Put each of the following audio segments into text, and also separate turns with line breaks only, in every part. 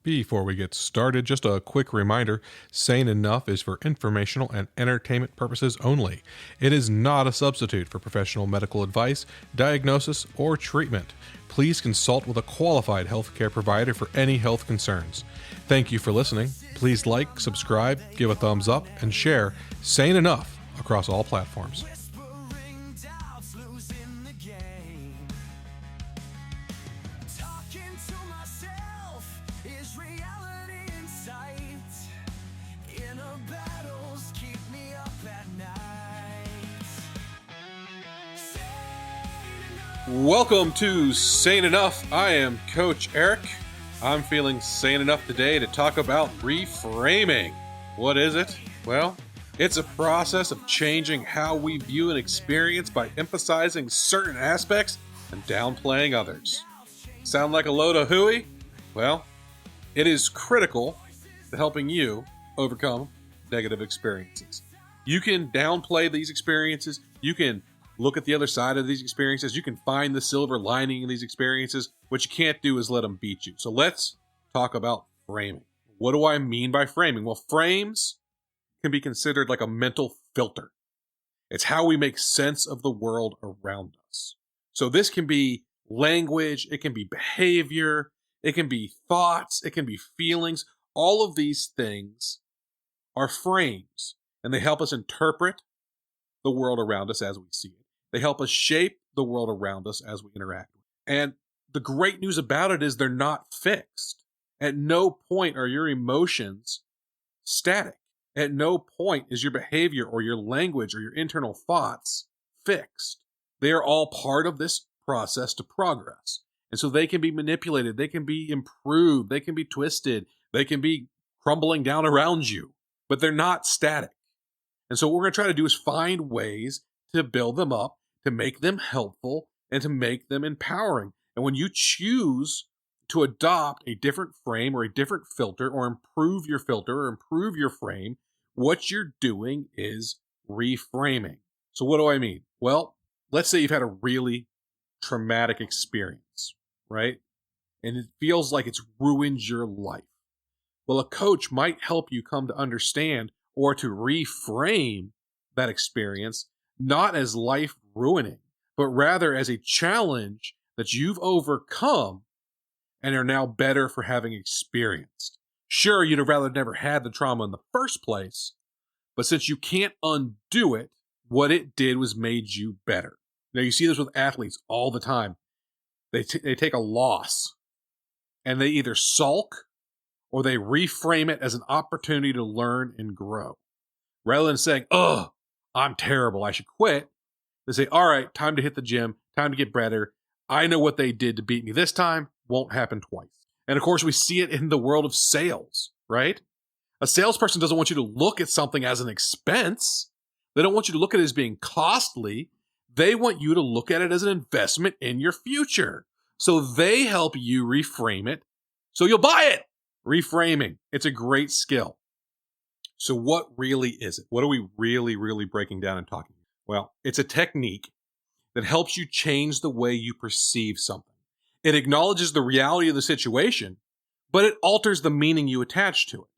Before we get started, just a quick reminder, Sane Enough is for informational and entertainment purposes only. It is not a substitute for professional medical advice, diagnosis, or treatment. Please consult with a qualified healthcare provider for any health concerns. Thank you for listening. Please like, subscribe, give a thumbs up, and share Sane Enough across all platforms. Welcome to Sane Enough. I am Coach Eric. I'm feeling sane enough today to talk about reframing. What is it? Well, it's a process of changing how we view an experience by emphasizing certain aspects and downplaying others. Sound like a load of hooey? Well, it is critical to helping you overcome negative experiences. You can downplay these experiences. You can look at the other side of these experiences. You can find the silver lining in these experiences. What you can't do is let them beat you. So let's talk about framing. What do I mean by framing? Well, frames can be considered like a mental filter. It's how we make sense of the world around us. So this can be language, it can be behavior, it can be thoughts, it can be feelings. All of these things are frames, and they help us interpret the world around us as we see it. They help us shape the world around us as we interact with it. And the great news about it is they're not fixed. At no point are your emotions static. At no point is your behavior or your language or your internal thoughts fixed. They are all part of this process to progress. And so they can be manipulated, they can be improved, they can be twisted, they can be crumbling down around you, but they're not static. And so what we're going to try to do is find ways to build them up, to make them helpful, and to make them empowering. And when you choose to adopt a different frame or a different filter, or improve your filter or improve your frame, what you're doing is reframing. So what do I mean? Well, let's say you've had a really traumatic experience, right? And it feels like it's ruined your life. Well, a coach might help you come to understand or to reframe that experience, not as life-ruining, but rather as a challenge that you've overcome and are now better for having experienced. Sure, you'd have rather never had the trauma in the first place, but since you can't undo it, what it did was made you better. Now, you see this with athletes all the time. They take a loss, and they either sulk or they reframe it as an opportunity to learn and grow. Rather than saying, "Oh, I'm terrible, I should quit," they say, "All right, time to hit the gym, time to get better. I know what they did to beat me this time, won't happen twice." And of course, we see it in the world of sales, right? A salesperson doesn't want you to look at something as an expense. They don't want you to look at it as being costly. They want you to look at it as an investment in your future. So they help you reframe it so you'll buy it. Reframing. It's a great skill. So what really is it? What are we really breaking down and talking about? Well, it's a technique that helps you change the way you perceive something. It acknowledges the reality of the situation, but it alters the meaning you attach to it.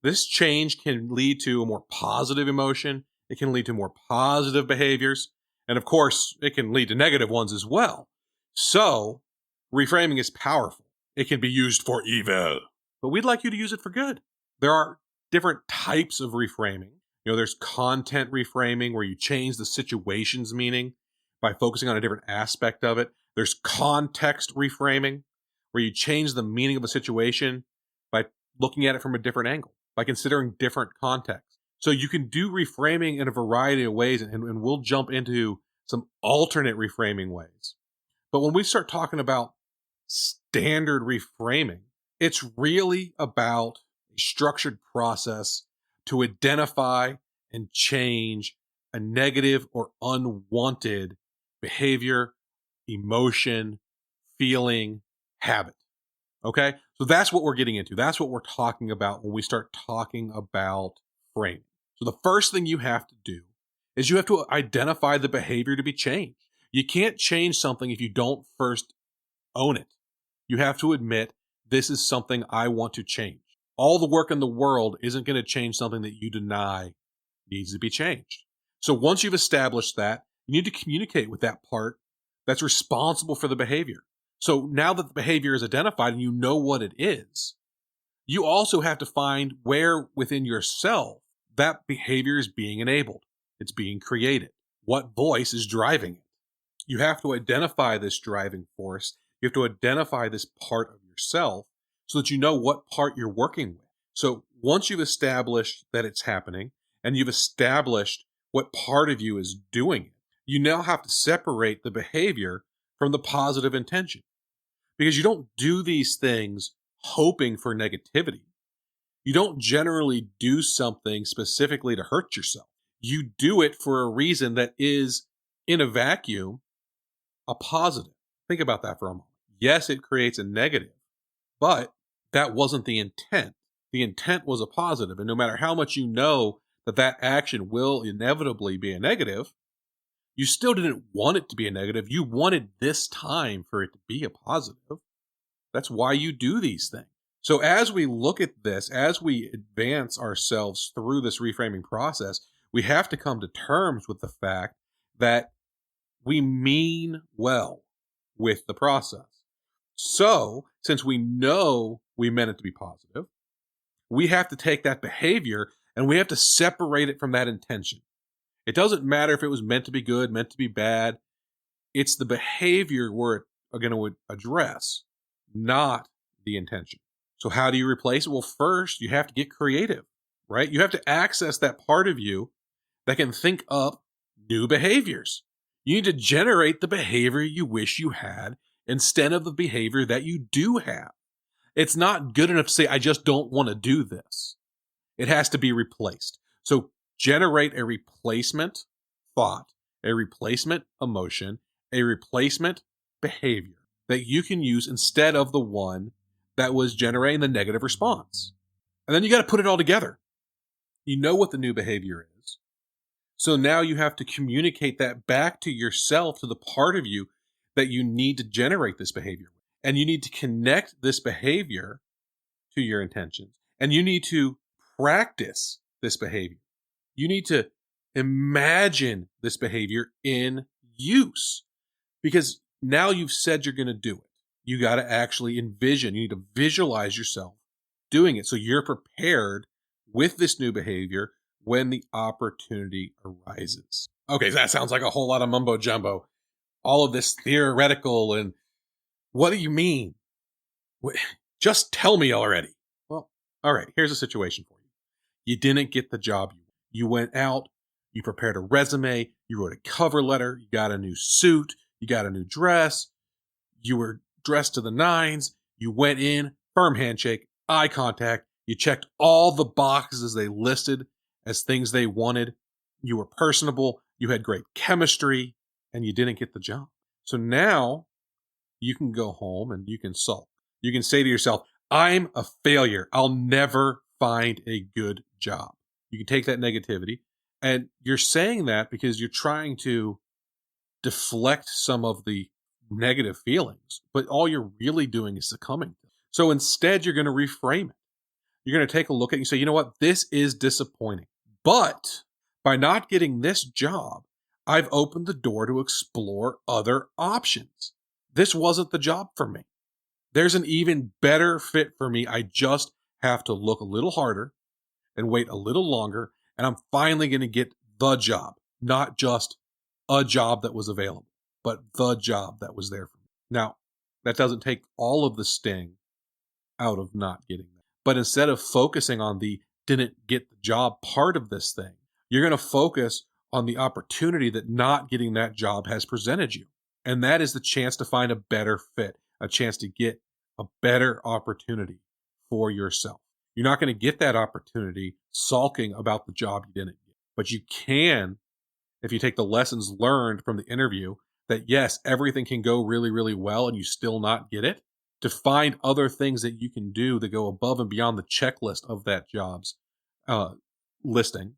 This change can lead to a more positive emotion. It can lead to more positive behaviors. And of course, it can lead to negative ones as well. So reframing is powerful. It can be used for evil, but we'd like you to use it for good. There are different types of reframing. There's content reframing, where you change the situation's meaning by focusing on a different aspect of it. There's context reframing, where you change the meaning of a situation by looking at it from a different angle, by considering different context. So you can do reframing in a variety of ways, and we'll jump into some alternate reframing ways. But when we start talking about standard reframing, it's really about a structured process to identify and change a negative or unwanted behavior, emotion, feeling, habit. Okay? So that's what we're getting into. That's what we're talking about when we start talking about framing. So the first thing you have to do is you have to identify the behavior to be changed. You can't change something if you don't first own it. You have to admit this is something I want to change. All the work in the world isn't going to change something that you deny needs to be changed. So once you've established that, you need to communicate with that part that's responsible for the behavior. So now that the behavior is identified and you know what it is, you also have to find where within yourself that behavior is being enabled. It's being created. What voice is driving it? You have to identify this driving force. You have to identify this part of yourself so that you know what part you're working with. So once you've established that it's happening and you've established what part of you is doing it, you now have to separate the behavior from the positive intention. Because you don't do these things hoping for negativity. You don't generally do something specifically to hurt yourself. You do it for a reason that is, in a vacuum, a positive. Think about that for a moment. Yes, it creates a negative, but that wasn't the intent. The intent was a positive, and no matter how much you know that that action will inevitably be a negative, you still didn't want it to be a negative. You wanted this time for it to be a positive. That's why you do these things. So as we look at this, as we advance ourselves through this reframing process, we have to come to terms with the fact that we mean well with the process. So since we know we meant it to be positive, we have to take that behavior and we have to separate it from that intention. It doesn't matter if it was meant to be good, meant to be bad. It's the behavior we're going to address, not the intention. So how do you replace it? Well, first, you have to get creative, right? You have to access that part of you that can think up new behaviors. You need to generate the behavior you wish you had instead of the behavior that you do have. It's not good enough to say, I just don't want to do this. It has to be replaced. So generate a replacement thought, a replacement emotion, a replacement behavior that you can use instead of the one that was generating the negative response. And then you got to put it all together. You know what the new behavior is. So now you have to communicate that back to yourself, to the part of you that you need to generate this behavior. And you need to connect this behavior to your intentions. And you need to practice this behavior. You need to imagine this behavior in use. Because now you've said you're going to do it. You got to actually envision. You need to visualize yourself doing it so you're prepared with this new behavior when the opportunity arises. Okay, that sounds like a whole lot of mumbo jumbo. All of this theoretical and what do you mean? Just tell me already. Well, all right, here's a situation for you. You didn't get the job. You went out, you prepared a resume, you wrote a cover letter, you got a new suit, you got a new dress, you were dressed to the nines, you went in, firm handshake, eye contact, you checked all the boxes they listed as things they wanted, you were personable, you had great chemistry, and you didn't get the job. So now you can go home and you can sulk. You can say to yourself, I'm a failure. I'll never find a good job. You can take that negativity, and you're saying that because you're trying to deflect some of the negative feelings, but all you're really doing is succumbing. So instead, you're going to reframe it. You're going to take a look at it and say, you know what? This is disappointing. But by not getting this job, I've opened the door to explore other options. This wasn't the job for me. There's an even better fit for me. I just have to look a little harder and wait a little longer, and I'm finally going to get the job, not just a job that was available, but the job that was there for me. Now, that doesn't take all of the sting out of not getting that. But instead of focusing on the didn't get the job part of this thing, you're going to focus on the opportunity that not getting that job has presented you. And that is the chance to find a better fit, a chance to get a better opportunity for yourself. You're not going to get that opportunity sulking about the job you didn't get. But you can, if you take the lessons learned from the interview, that yes, everything can go really, really well and you still not get it, to find other things that you can do that go above and beyond the checklist of that job's listing,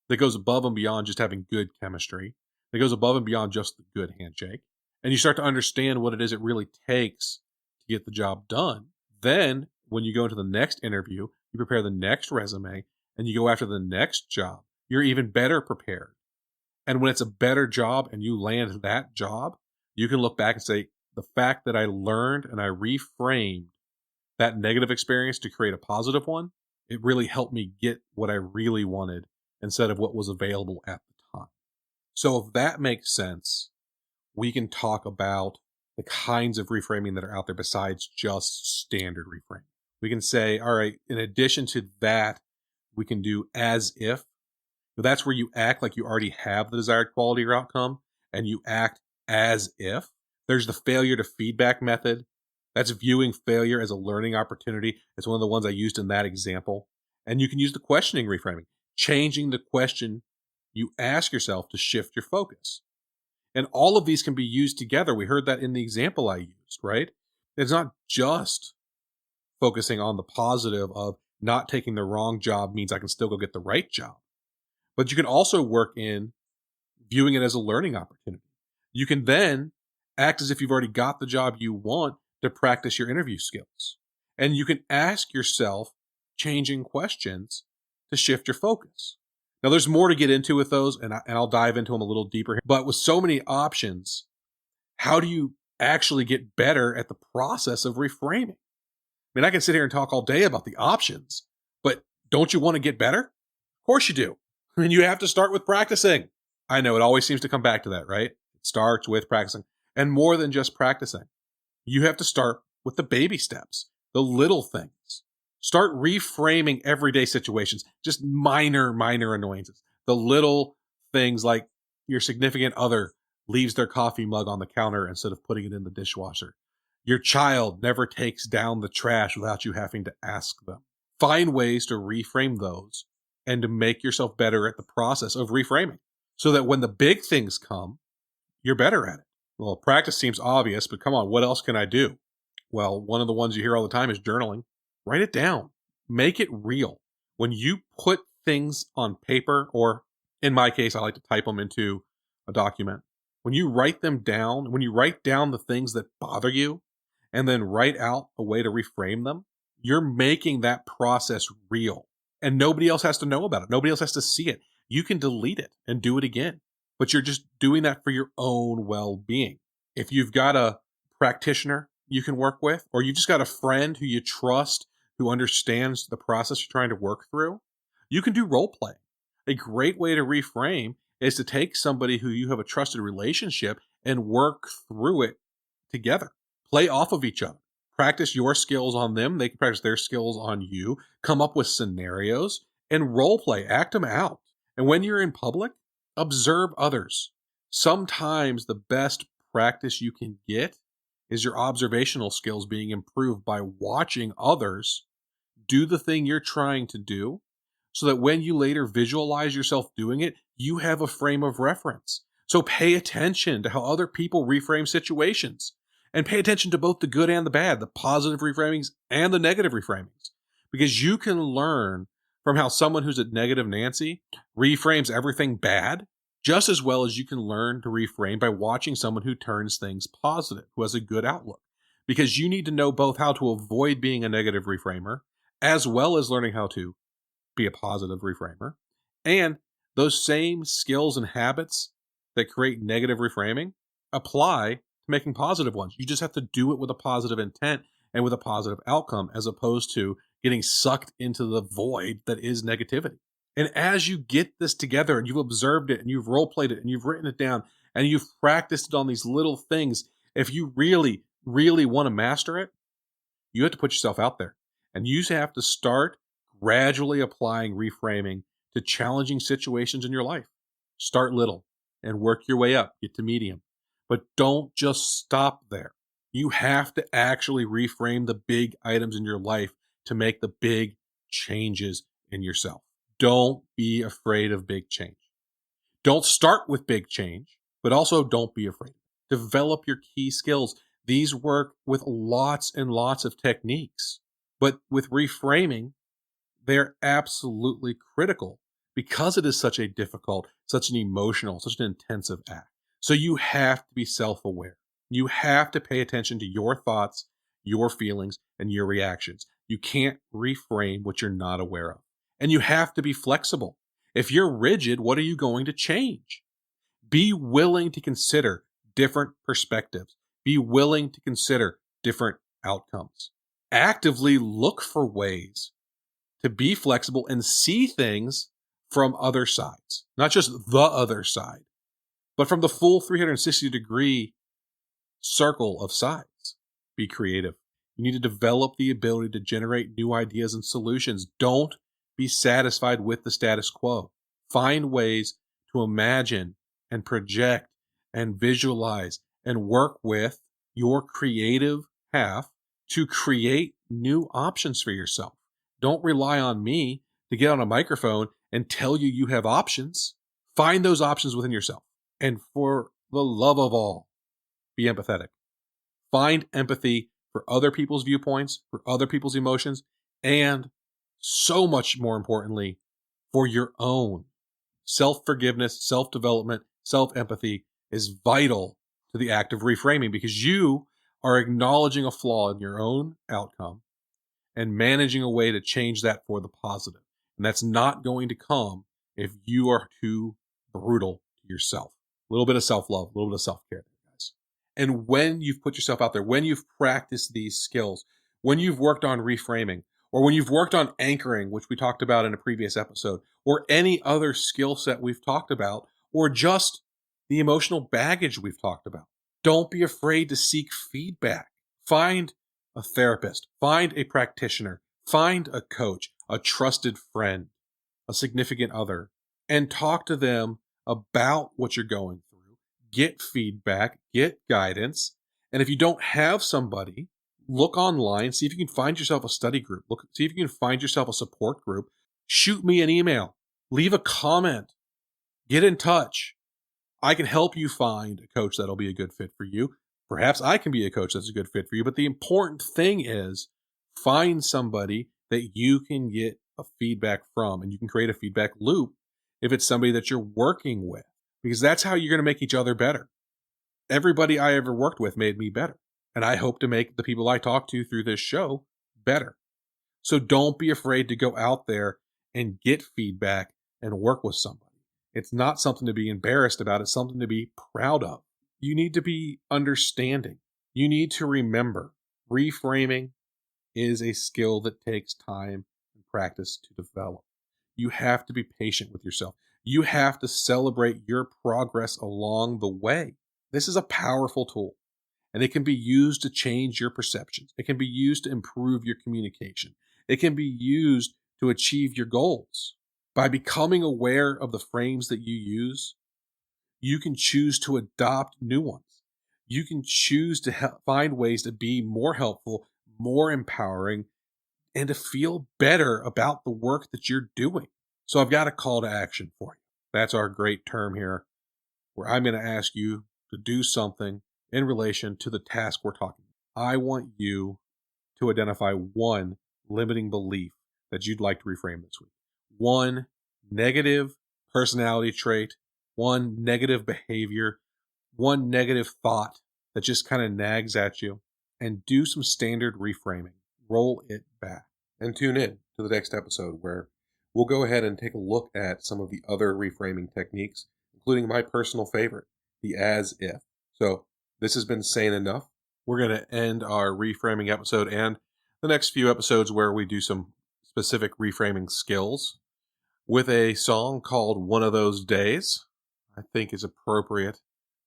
that goes above and beyond just having good chemistry, that goes above and beyond just the good handshake. And you start to understand what it is it really takes to get the job done. Then when you go into the next interview, you prepare the next resume and you go after the next job, you're even better prepared. And when it's a better job and you land that job, you can look back and say, the fact that I learned and I reframed that negative experience to create a positive one, it really helped me get what I really wanted instead of what was available at the time. So if that makes sense, we can talk about the kinds of reframing that are out there besides just standard reframing. We can say, all right, in addition to that, we can do as if. So that's where you act like you already have the desired quality or outcome, and you act as if. There's the failure to feedback method. That's viewing failure as a learning opportunity. It's one of the ones I used in that example. And you can use the questioning reframing, changing the question you ask yourself to shift your focus. And all of these can be used together. We heard that in the example I used, right? It's not just focusing on the positive of not taking the wrong job means I can still go get the right job. But you can also work in viewing it as a learning opportunity. You can then act as if you've already got the job you want to practice your interview skills. And you can ask yourself changing questions to shift your focus. Now, there's more to get into with those, and I'll dive into them a little deeper here. But with so many options, how do you actually get better at the process of reframing? I mean, I can sit here and talk all day about the options, but don't you want to get better? Of course you do. I mean, you have to start with practicing. I know it always seems to come back to that, right? It starts with practicing. And more than just practicing, you have to start with the baby steps, the little things. Start reframing everyday situations, just minor annoyances. The little things like your significant other leaves their coffee mug on the counter instead of putting it in the dishwasher. Your child never takes down the trash without you having to ask them. Find ways to reframe those and to make yourself better at the process of reframing so that when the big things come, you're better at it. Well, practice seems obvious, but come on, what else can I do? Well, one of the ones you hear all the time is journaling. Write it down. Make it real. When you put things on paper, or in my case, I like to type them into a document. When you write them down, when you write down the things that bother you, and then write out a way to reframe them, you're making that process real. And nobody else has to know about it. Nobody else has to see it. You can delete it and do it again. But you're just doing that for your own well-being. If you've got a practitioner you can work with, or you just got a friend who you trust, who understands the process you're trying to work through, you can do role play. A great way to reframe is to take somebody who you have a trusted relationship and work through it together. Play off of each other. Practice your skills on them. They can practice their skills on you. Come up with scenarios and role play. Act them out. And when you're in public, observe others. Sometimes the best practice you can get is your observational skills being improved by watching others do the thing you're trying to do, so that when you later visualize yourself doing it, you have a frame of reference. So pay attention to how other people reframe situations, and pay attention to both the good and the bad, the positive reframings and the negative reframings, because you can learn from how someone who's a negative Nancy reframes everything bad just as well as you can learn to reframe by watching someone who turns things positive, who has a good outlook. Because you need to know both how to avoid being a negative reframer, as well as learning how to be a positive reframer. And those same skills and habits that create negative reframing apply to making positive ones. You just have to do it with a positive intent and with a positive outcome, as opposed to getting sucked into the void that is negativity. And as you get this together and you've observed it and you've role played it and you've written it down and you've practiced it on these little things, if you really, really want to master it, you have to put yourself out there. And you have to start gradually applying reframing to challenging situations in your life. Start little and work your way up, get to medium. But don't just stop there. You have to actually reframe the big items in your life to make the big changes in yourself. Don't be afraid of big change. Don't start with big change, but also don't be afraid. Develop your key skills. These work with lots and lots of techniques, but with reframing, they're absolutely critical because it is such a difficult, such an emotional, such an intensive act. So you have to be self-aware. You have to pay attention to your thoughts, your feelings and your reactions. You can't reframe what you're not aware of. And you have to be flexible. If you're rigid, what are you going to change? Be willing to consider different perspectives. Be willing to consider different outcomes. Actively look for ways to be flexible and see things from other sides, not just the other side, but from the full 360-degree circle of sides. Be creative. You need to develop the ability to generate new ideas and solutions. Don't be satisfied with the status quo. Find ways to imagine and project and visualize and work with your creative half to create new options for yourself. Don't rely on me to get on a microphone and tell you you have options. Find those options within yourself. And for the love of all, be empathetic. Find empathy for other people's viewpoints, for other people's emotions, and so much more importantly, for your own. Self-forgiveness, self-development, self-empathy is vital to the act of reframing because you are acknowledging a flaw in your own outcome and managing a way to change that for the positive. And that's not going to come if you are too brutal to yourself. A little bit of self-love, a little bit of self-care, guys. And when you've put yourself out there, when you've practiced these skills, when you've worked on reframing, or when you've worked on anchoring, which we talked about in a previous episode, or any other skill set we've talked about, or just the emotional baggage we've talked about, don't be afraid to seek feedback. Find a therapist, find a practitioner, find a coach, a trusted friend, a significant other, and talk to them about what you're going through. Get feedback, get guidance. And if you don't have somebody, look online, see if you can find yourself a study group. See if you can find yourself a support group. Shoot me an email. Leave a comment. Get in touch. I can help you find a coach that'll be a good fit for you. Perhaps I can be a coach that's a good fit for you. But the important thing is find somebody that you can get a feedback from, and you can create a feedback loop if it's somebody that you're working with, because that's how you're going to make each other better. Everybody I ever worked with made me better. And I hope to make the people I talk to through this show better. So don't be afraid to go out there and get feedback and work with somebody. It's not something to be embarrassed about. It's something to be proud of. You need to be understanding. You need to remember reframing is a skill that takes time and practice to develop. You have to be patient with yourself. You have to celebrate your progress along the way. This is a powerful tool. And it can be used to change your perceptions. It can be used to improve your communication. It can be used to achieve your goals. By becoming aware of the frames that you use, you can choose to adopt new ones. You can choose to find ways to be more helpful, more empowering, and to feel better about the work that you're doing. So I've got a call to action for you. That's our great term here, where I'm going to ask you to do something in relation to the task we're talking about. I want you to identify one limiting belief that you'd like to reframe this week. One negative personality trait, one negative behavior, one negative thought that just kind of nags at you, and do some standard reframing. Roll it back and tune in to the next episode where we'll go ahead and take a look at some of the other reframing techniques, including my personal favorite, the as if. So this has been Sane Enough. We're going to end our reframing episode and the next few episodes where we do some specific reframing skills with a song called One of Those Days. I think is appropriate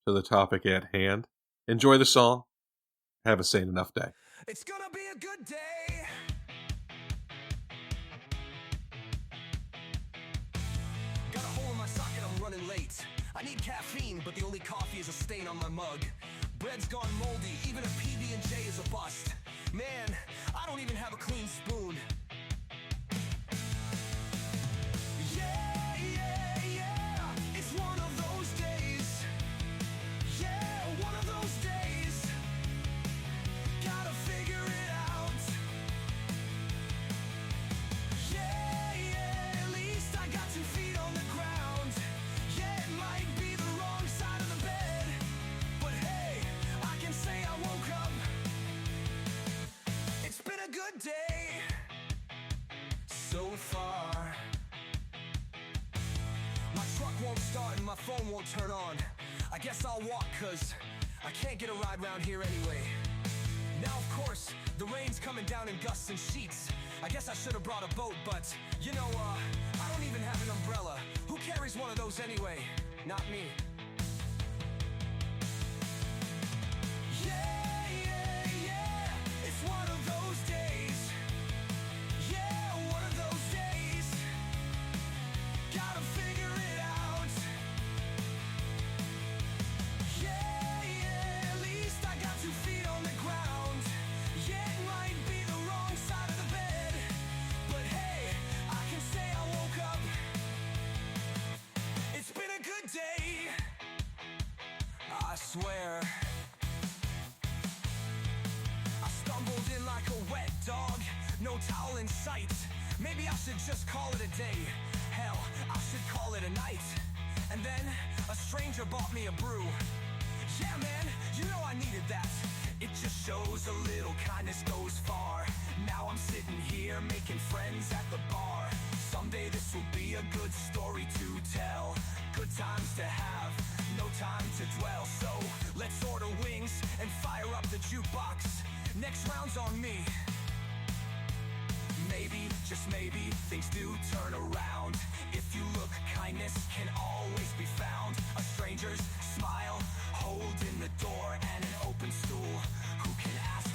to the topic at hand. Enjoy the song. Have a sane enough day.
It's gonna be a good day. Got a hole in my socket, I'm running late. I need caffeine, but the only coffee is a stain on my mug. Bread's gone moldy, even a PB&J is a bust. Man, I don't even have a clean spoon. Yeah, it's one of those days. Yeah, one of those days. Gotta figure it out. Yeah, at least I got 2 feet on the ground. Yeah, it might be the wrong side of the bed, but hey, I can say I woke up my phone won't turn on. I guess I'll walk, cause I can't get a ride round here anyway. Now of course, the rain's coming down in gusts and sheets. I guess I should have brought a boat, but you know, I don't even have an umbrella. Who carries one of those anyway? Not me. Yeah, yeah, yeah, it's one of those days. Yeah, one of those days. Gotta figure it out. Yeah, yeah, at least I got 2 feet on the ground. Yeah, it might be the wrong side of the bed, but hey, I can say I woke up. It's been a good day, I swear. I stumbled in like a wet dog, no towel in sight. Maybe I should just call it a day. Hell, I should call it a night. And then a stranger bought me a brew. Yeah, man, you know I needed that. It just shows a little kindness goes far. Now I'm sitting here making friends at the bar. Someday this will be a good story to tell. Good times to have, no time to dwell. So let's order wings and fire up the jukebox. Next round's on me. Maybe, just maybe, things do turn around. If you look, kindness can always be found. A stranger's smile, holding the door, and an open stool. Who can ask